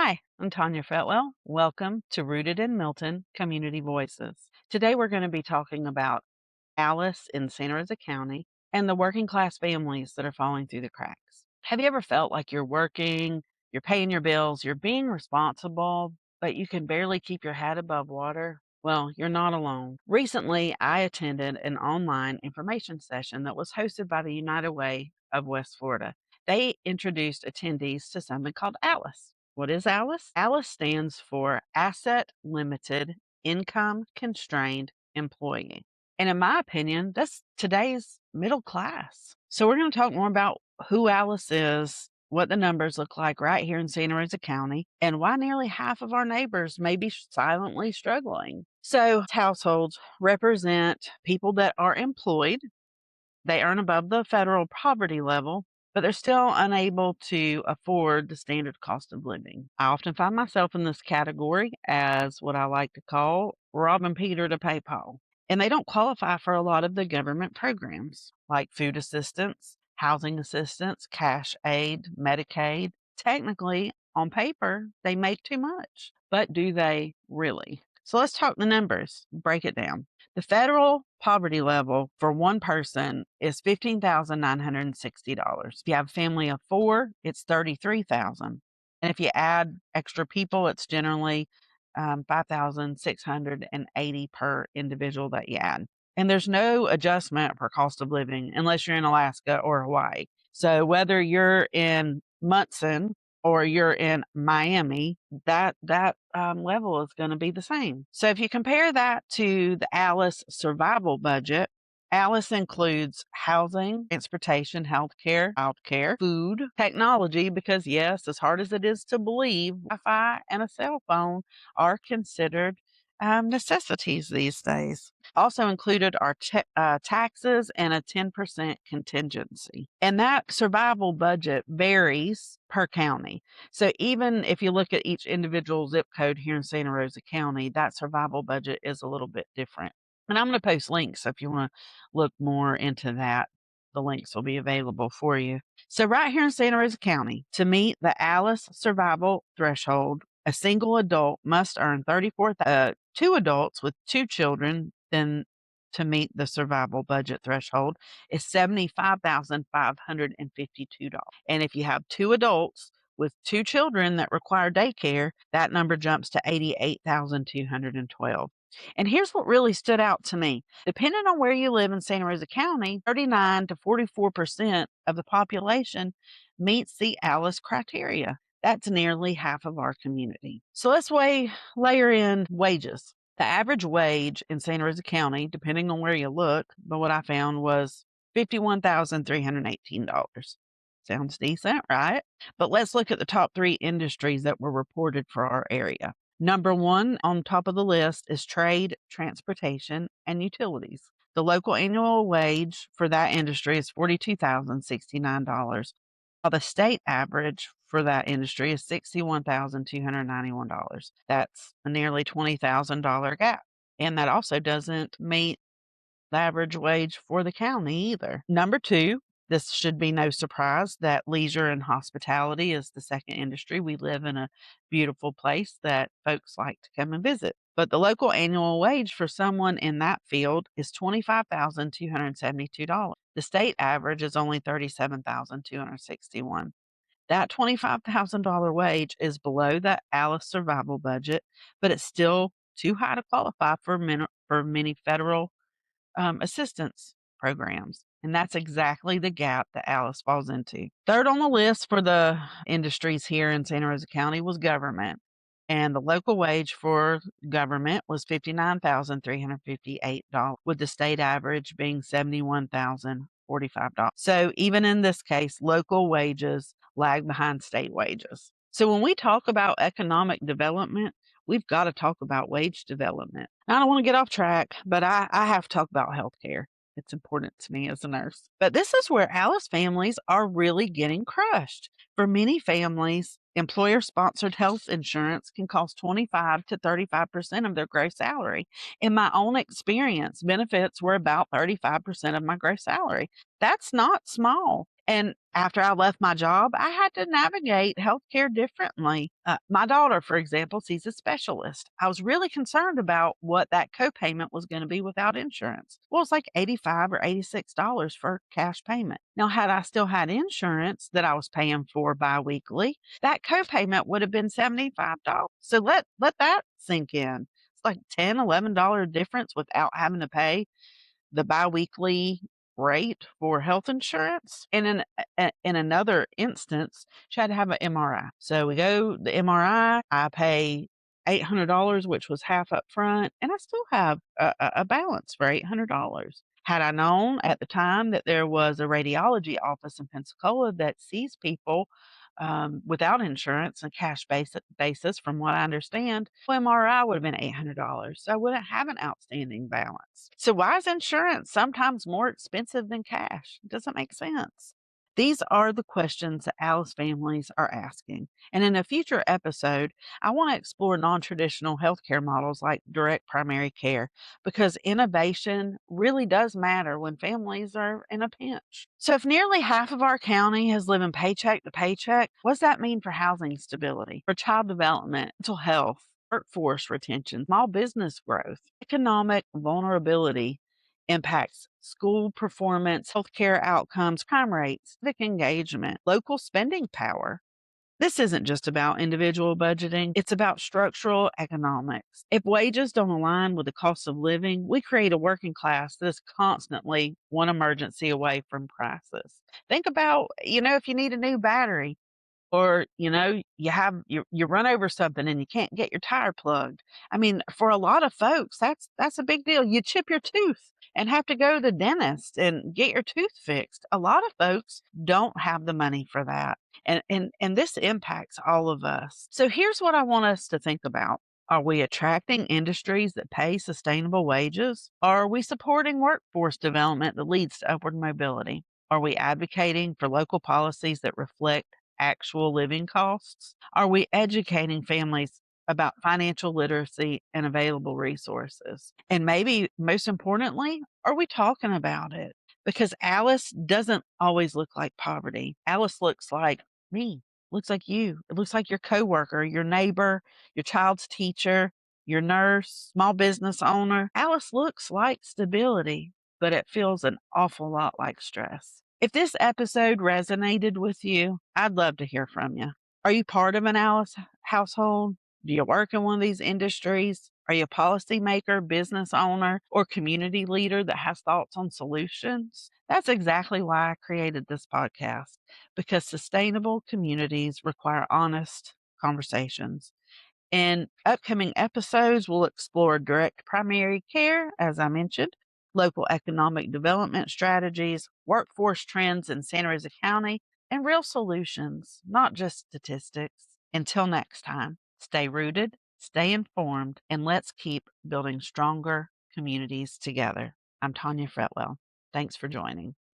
Hi, I'm Tanya. Welcome to Rooted in Milton Community Voices. Today we're going to be talking about Alice in Santa Rosa County and the working class families that are falling through the cracks. Have you ever felt like you're working, you're paying your bills, you're being responsible, but you can barely keep your head above water? Well, you're not alone. Recently, I attended an online information session that was hosted by the United Way of West Florida. They introduced attendees to something called Alice. What is Alice? Alice stands for Asset Limited Income Constrained Employee. And in my opinion, that's today's middle class. So we're going to talk more about who Alice is, what the numbers look like right here in Santa Rosa County, and why nearly half of our neighbors may be silently struggling. So households represent people that are employed. They earn above the federal poverty level, but they're still unable to afford the standard cost of living. I often find myself in this category as what I like to call robbing Peter to pay Paul. And they don't qualify for a lot of the government programs like food assistance, housing assistance, cash aid, Medicaid. Technically, on paper, they make too much, but do they really? So let's talk the numbers, break it down. The federal poverty level for one person is $15,960. If you have a family of four, it's $33,000. And if you add extra people, it's generally 5,680 per individual that you add. And there's no adjustment for cost of living unless you're in Alaska or Hawaii. So whether you're in Munson or you're in Miami, that level is going to be the same. So if you compare that to the Alice survival budget, Alice includes housing, transportation, healthcare, childcare, food, technology, because yes, as hard as it is to believe, Wi-Fi and a cell phone are considered necessities these days. Also included are taxes and a 10% contingency. And that survival budget varies per county. So even if you look at each individual zip code here in Santa Rosa County, that survival budget is a little bit different. And I'm going to post links if you want to look more into that. The links will be available for you. So right here in Santa Rosa County, to meet the Alice survival threshold, a single adult must earn 34,000. Two adults with two children, then to meet the survival budget threshold is $75,552. And if you have two adults with two children that require daycare, that number jumps to $88,212. And here's what really stood out to me. Depending on where you live in Santa Rosa County, 39 to 44% of the population meets the Alice criteria. That's nearly half of our community. So let's layer in wages. The average wage in Santa Rosa County, depending on where you look, but what I found was $51,318. Sounds decent, right? But let's look at the top three industries that were reported for our area. Number one on top of the list is trade, transportation, and utilities. The local annual wage for that industry is $42,069, while the state average for that industry is $61,291. That's a nearly $20,000 gap. And that also doesn't meet the average wage for the county either. Number two, this should be no surprise that leisure and hospitality is the second industry. We live in a beautiful place that folks like to come and visit. But the local annual wage for someone in that field is $25,272. The state average is only $37,261. That $25,000 wage is below the Alice survival budget, but it's still too high to qualify for many federal assistance programs. And that's exactly the gap that Alice falls into. Third on the list for the industries here in Santa Rosa County was government. And the local wage for government was $59,358, with the state average being $71,045. So even in this case, local wages lag behind state wages. So when we talk about economic development, we've got to talk about wage development. Now, I don't want to get off track, but I have to talk about healthcare. It's important to me as a nurse. But this is where Alice families are really getting crushed. For many families, employer-sponsored health insurance can cost 25 to 35% of their gross salary. In my own experience, benefits were about 35% of my gross salary. That's not small. And after I left my job, I had to navigate healthcare differently. My daughter, for example, sees a specialist. I was really concerned about what that copayment was going to be without insurance. Well, it's like $85 or $86 for cash payment. Now, had I still had insurance that I was paying for biweekly, that copayment would have been $75. So let that sink in. It's like $10, $11 difference without having to pay the biweekly rate for health insurance. And in another instance, she had to have an MRI. So we go the MRI. I pay $800, which was half up front, and I still have a balance for $800. Had I known at the time that there was a radiology office in Pensacola that sees people without insurance and cash basis, from what I understand, MRI would have been $800. So I wouldn't have an outstanding balance. So why is insurance sometimes more expensive than cash? It doesn't make sense. These are the questions that Alice families are asking. And in a future episode, I want to explore non traditional healthcare models like direct primary care because innovation really does matter when families are in a pinch. So, if nearly half of our county is living paycheck to paycheck, what does that mean for housing stability, for child development, mental health, workforce retention, small business growth, economic vulnerability? Impacts school performance, healthcare outcomes, crime rates, civic engagement, local spending power. This isn't just about individual budgeting, it's about structural economics. If wages don't align with the cost of living, we create a working class that is constantly one emergency away from crisis. Think about, if you need a new battery, or you run over something and you can't get your tire plugged. I mean, for a lot of folks, that's a big deal. You chip your tooth and have to go to the dentist and get your tooth fixed. A lot of folks don't have the money for that, and this impacts all of us. So here's what I want us to think about. Are we attracting industries that pay sustainable wages? Or are we supporting workforce development that leads to upward mobility? Are we advocating for local policies that reflect actual living costs? Are we educating families about financial literacy and available resources? And maybe most importantly, are we talking about it? Because Alice doesn't always look like poverty. Alice looks like me, looks like you. It looks like your coworker, your neighbor, your child's teacher, your nurse, small business owner. Alice looks like stability, but it feels an awful lot like stress. If this episode resonated with you, I'd love to hear from you. Are you part of an Alice household? Do you work in one of these industries? Are you a policymaker, business owner, or community leader that has thoughts on solutions? That's exactly why I created this podcast, because sustainable communities require honest conversations. In upcoming episodes, we'll explore direct primary care, as I mentioned, local economic development strategies, workforce trends in Santa Rosa County, and real solutions, not just statistics. Until next time, stay rooted, stay informed, and let's keep building stronger communities together. I'm Tanya Fretwell. Thanks for joining.